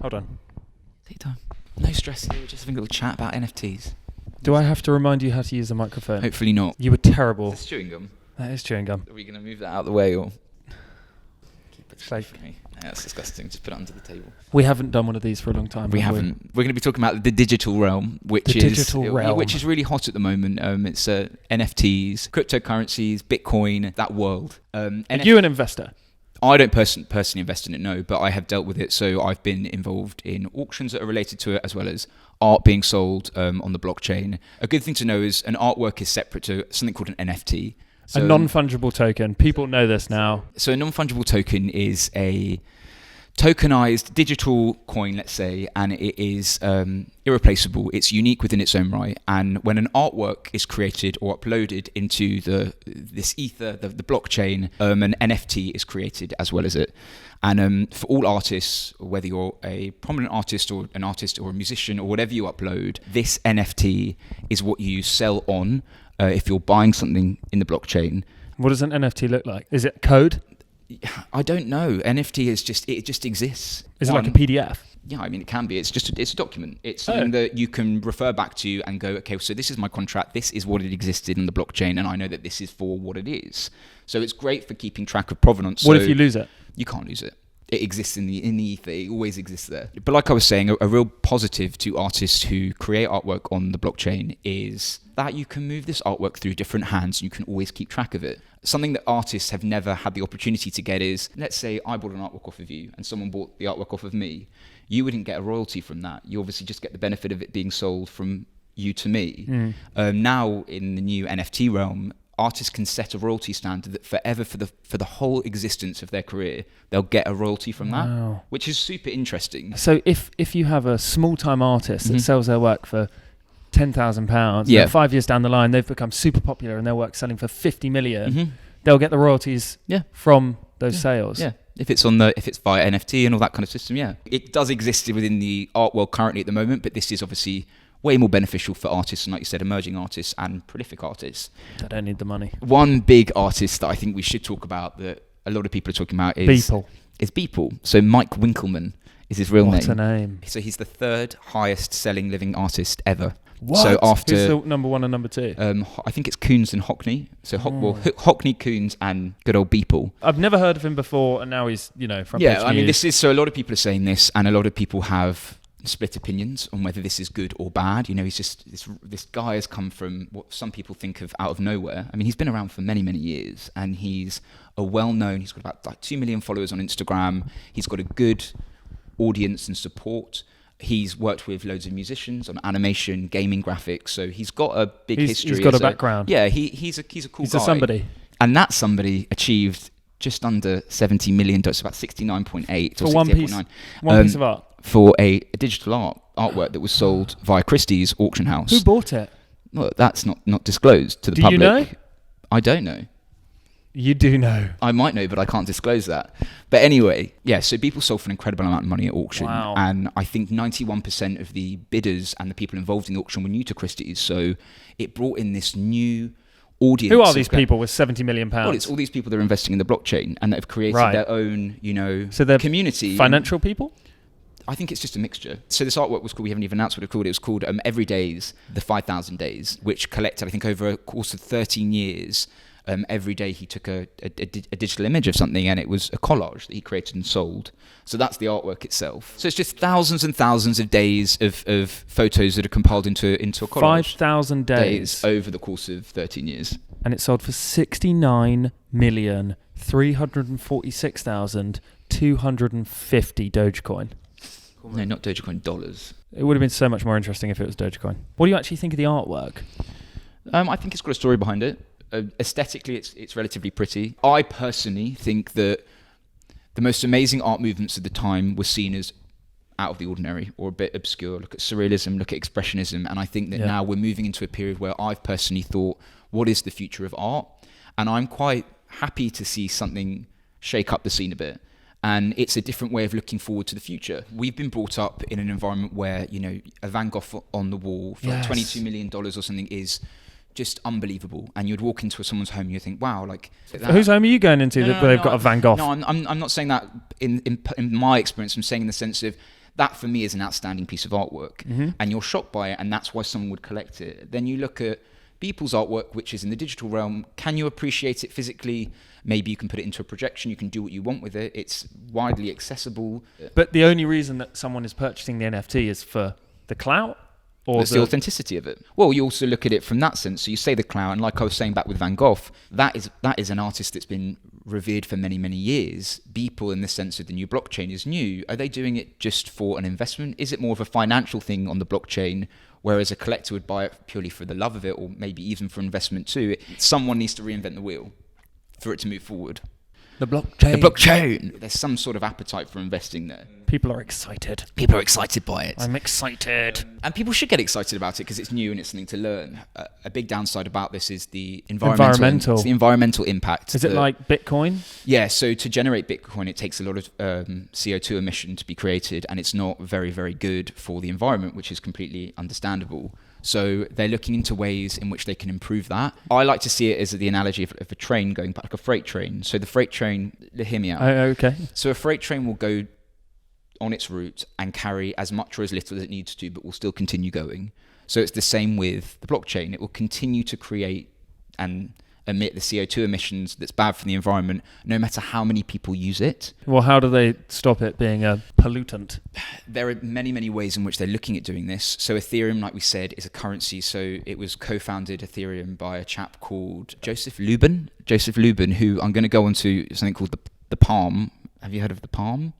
Hold on. Take time. No stress here. We're just having a little chat about NFTs. Do I have to remind you how to use the microphone? Hopefully not. You were terrible. Is this chewing gum? That is chewing gum. Are we going to move that out of the way or keep it Safe. for me? Yeah, that's disgusting. Just put it under the table. We haven't done one of these for a long time. We haven't. We're going to be talking about the digital realm, which is really hot at the moment. It's NFTs, cryptocurrencies, Bitcoin, that world. Are you an investor? I don't personally invest in it, no, but I have dealt with it. So I've been involved in auctions that are related to it, as well as art being sold on the blockchain. A good thing to know is an artwork is separate to something called an NFT. So, a non-fungible token. People know this now. So a non-fungible token is a tokenized digital coin, let's say, and it is irreplaceable. It's unique within its own right. And when an artwork is created or uploaded into this ether, the blockchain, an NFT is created as well as it. And for all artists, whether you're a prominent artist or a musician or whatever you upload, this NFT is what you sell on if you're buying something in the blockchain. What does an NFT look like? Is it code? I don't know. NFT is just exists. Is it like a PDF? Yeah, I mean it can be. It's a document. It's something that you can refer back to and go, okay, so this is my contract. This is what it existed in the blockchain, and I know that this is for what it is. So it's great for keeping track of provenance. What if you lose it? You can't lose it. It exists in the ether. It always exists there. But like I was saying, a real positive to artists who create artwork on the blockchain is that you can move this artwork through different hands and you can always keep track of it. Something that artists have never had the opportunity to get is, let's say I bought an artwork off of you and someone bought the artwork off of me. You wouldn't get a royalty from that. You obviously just get the benefit of it being sold from you to me. Now in the new NFT realm, artists can set a royalty standard that forever, for the whole existence of their career, they'll get a royalty from that, which is super interesting. So if you have a small-time artist that sells their work for £10,000, and 5 years down the line they've become super popular and their work's selling for 50 million, they'll get the royalties from those sales. Yeah. If it's via NFT and all that kind of system, it does exist within the art world currently at the moment, but this is obviously way more beneficial for artists, and like you said, emerging artists and prolific artists. They don't need the money. One big artist that I think we should talk about that a lot of people are talking about is Beeple. So Mike Winkelmann is his real name. What a name. So he's the third highest selling living artist ever. What? So after, who's the number one and number two? I think it's Koons and Hockney. So Hockney, Koons, and good old Beeple. I've never heard of him before, and now he's front page I mean, news. so a lot of people are saying this, and a lot of people have split opinions on whether this is good or bad. He's just this guy has come from what some people think of out of nowhere. I mean, he's been around for many, many years, and he's a well-known. He's got about 2 million followers on Instagram. He's got a good audience and support. He's worked with loads of musicians on animation, gaming, graphics. So he's got a big history. He's got a background. Yeah, he's a cool guy. He's a somebody. And that somebody achieved just under $70 million, it's about 69.8 or 68.9. One piece of art. For a digital artwork that was sold via Christie's auction house. Who bought it? Well, that's not disclosed to the public. Do you know? I don't know. You do know. I might know, but I can't disclose that. But anyway, so Beeple sold for an incredible amount of money at auction. Wow. And I think 91% of the bidders and the people involved in the auction were new to Christie's. So it brought in this new audience. Who are these people with £70 million? Well, it's all these people that are investing in the blockchain and that have created their own, so they're community. Financial people? I think it's just a mixture. So this artwork was called, we haven't even announced what it's called. It was called Every Days, the 5,000 Days, which collected, I think, over a course of 13 years. Every day he took a digital image of something, and it was a collage that he created and sold. So that's the artwork itself. So it's just thousands and thousands of days of photos that are compiled into a collage. 5,000 days over the course of 13 years. And it sold for 69,346,250 Dogecoin. No, not Dogecoin, dollars. It would have been so much more interesting if it was Dogecoin. What do you actually think of the artwork? I think it's got a story behind it. Aesthetically, it's relatively pretty. I personally think that the most amazing art movements of the time were seen as out of the ordinary or a bit obscure. Look at surrealism, look at expressionism, and I think that now we're moving into a period where I've personally thought, what is the future of art? And I'm quite happy to see something shake up the scene a bit. And it's a different way of looking forward to the future. We've been brought up in an environment where, a Van Gogh on the wall for $22 million or something is just unbelievable. And you'd walk into someone's home and you'd think, wow, like... Whose home are you going into where they've got a Van Gogh? No, I'm not saying that in my experience. I'm saying in the sense of That for me is an outstanding piece of artwork, and you're shocked by it, and that's why someone would collect it. Then you look at people's artwork, which is in the digital realm. Can you appreciate it physically? Maybe you can put it into a projection. You can do what you want with it. It's widely accessible. But the only reason that someone is purchasing the NFT is for the clout? Or the authenticity of it. Well, you also look at it from that sense. So you say the clout, and like I was saying back with Van Gogh, that is an artist that's been revered for many, many years. Beeple, in the sense of the new blockchain, is new. Are they doing it just for an investment? Is it more of a financial thing on the blockchain, whereas a collector would buy it purely for the love of it, or maybe even for investment too? Someone needs to reinvent the wheel for it to move forward. The blockchain. The blockchain. There's some sort of appetite for investing there. People are excited. People are excited by it. I'm excited. And people should get excited about it because it's new and it's something to learn. A big downside about this is the environmental impact. Is it like Bitcoin? Yeah, so to generate Bitcoin, it takes a lot of CO2 emission to be created, and it's not very, very good for the environment, which is completely understandable. So they're looking into ways in which they can improve that. I like to see it as the analogy of a train going back, like a freight train. So the freight train, hear me out. Oh, okay. So a freight train will go on its route and carry as much or as little as it needs to, but will still continue going. So it's the same with the blockchain. It will continue to create and emit the CO2 emissions that's bad for the environment, no matter how many people use it. Well, how do they stop it being a pollutant? There are many, many ways in which they're looking at doing this. So Ethereum, like we said, is a currency. So it was co-founded, Ethereum, by a chap called Joseph Lubin, who I'm going to go on to something called the Palm. Have you heard of the Palm?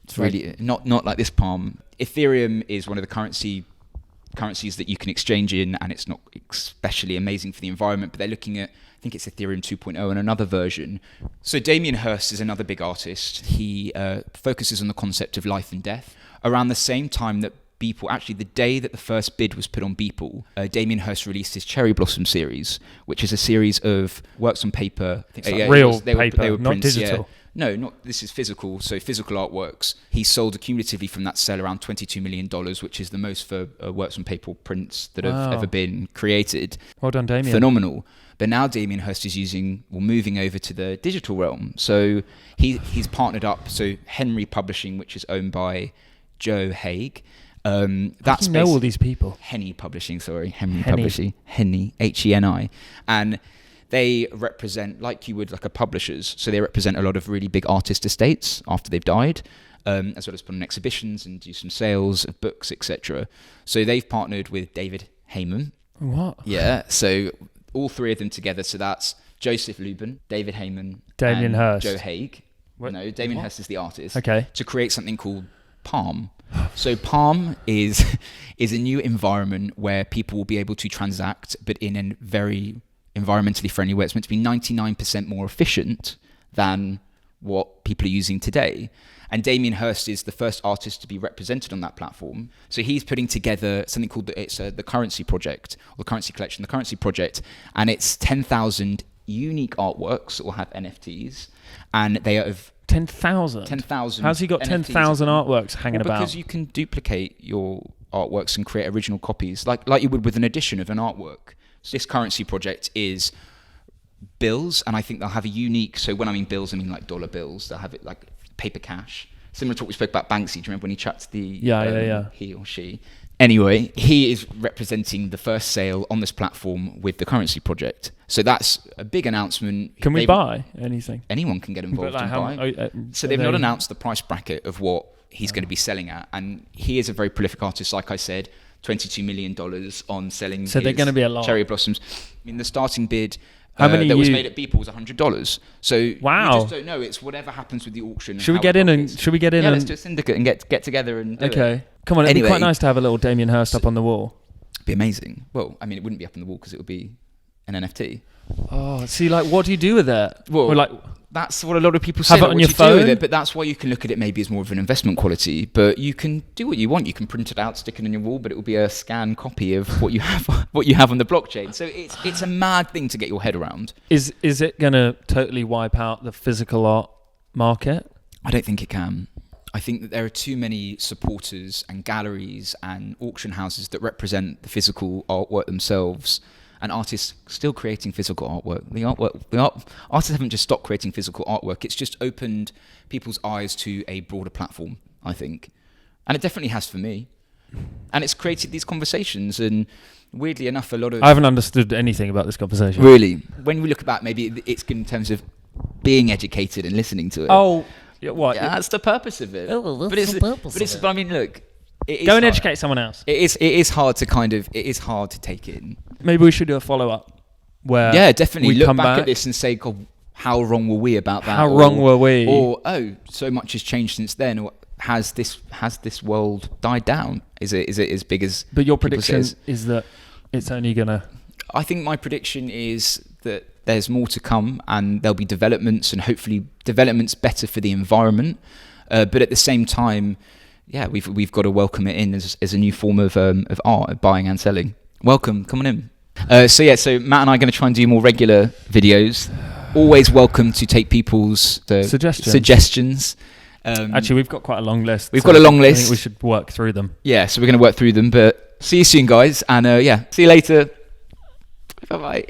It's really not like this palm. Ethereum is one of the currencies that you can exchange in, and it's not especially amazing for the environment, but they're looking at, I think it's Ethereum 2.0 and another version. So Damien Hirst is another big artist. He focuses on the concept of life and death. Around the same time that Beeple, actually the day that the first bid was put on Beeple, Damien Hirst released his Cherry Blossom series, which is a series of works on paper. I think real paper, they were not prints, digital. Yeah. No, this is physical. So physical artworks. He sold accumulatively from that sale around $22 million, which is the most for works on paper prints that have ever been created. Well done, Damien. Phenomenal. But now Damien Hirst is moving over to the digital realm. So he's partnered up. So Henry Publishing, which is owned by Joe Haig. That's you know all these people. Henny Publishing, Publishing. Henny, H-E-N-I. And they represent, like you would like a publisher's, so they represent a lot of really big artist estates after they've died, as well as put on exhibitions and do some sales of books, etc. So they've partnered with David Heyman. What? Yeah, so all three of them together. So that's Joseph Lubin, David Heyman, Damien Hirst. Joe Haig. What? No, Damien Hirst is the artist. Okay. To create something called Palm. So Palm is a new environment where people will be able to transact, but in a very environmentally friendly way. It's meant to be 99% more efficient than what people are using today. And Damien Hirst is the first artist to be represented on that platform. So he's putting together something called the Currency Project, or the Currency Collection, the Currency Project, and it's 10,000 unique artworks that will have NFTs, and they are of 10,000. 10,000. How's he got 10,000 artworks hanging about? Because you can duplicate your artworks and create original copies, like you would with an edition of an artwork. So this Currency Project is bills, and I think they'll have a unique. So when I mean bills, I mean like dollar bills. They'll have it like paper cash, similar to what we spoke about Banksy. Do you remember when he chat to the he or she? Anyway, he is representing the first sale on this platform with the Currency Project. So that's a big announcement. Can we buy anything? Anyone can get involved and buy. So they've not announced the price bracket of what he's going to be selling at, and he is a very prolific artist, like I said. $22 million on selling. So they're going to be a lot. Cherry Blossoms. I mean, the starting bid that was made at Beeple was $100. So wow. You just don't know. It's whatever happens with the auction. Should we get in and? Yeah, let's do a syndicate and get together and do it. Come on, it'd be quite nice to have a little Damien Hirst up on the wall. It'd be amazing. Well, I mean, it wouldn't be up on the wall because it would be an NFT. Oh, see, like, what do you do with that? Well, like, that's what a lot of people say. Have it on your phone? Do with it, but that's why you can look at it maybe as more of an investment quality. But you can do what you want. You can print it out, stick it on your wall, but it will be a scanned copy of what you have on the blockchain. So it's a mad thing to get your head around. Is it going to totally wipe out the physical art market? I don't think it can. I think that there are too many supporters and galleries and auction houses that represent the physical artwork themselves, and artists still creating physical artwork. Artists haven't just stopped creating physical artwork. It's just opened people's eyes to a broader platform, I think. And it definitely has for me. And it's created these conversations, and weirdly enough, a lot of... I haven't understood anything about this conversation. Really? When we look back, maybe it's good in terms of being educated and listening to it. Oh, what? Yeah, that's the purpose of it. Oh, but I mean, look... Go and educate someone else. It is hard to take in. Maybe we should do a follow-up where... Yeah, definitely. We look come back at this and say, God, how wrong were we about that? How wrong were we? Or, oh, so much has changed since then. Or has this world died down? Is it as big as... But your prediction is that it's only going to... I think my prediction is that there's more to come, and there'll be developments, and hopefully developments better for the environment. But at the same time, yeah, we've got to welcome it in as a new form of art, of buying and selling. Welcome, come on in. So Matt and I are going to try and do more regular videos. Always welcome to take people's suggestions. Actually, we've got quite a long list. We've got a long list. I think we should work through them. Yeah, so we're going to work through them. But see you soon, guys. And see you later. Bye-bye.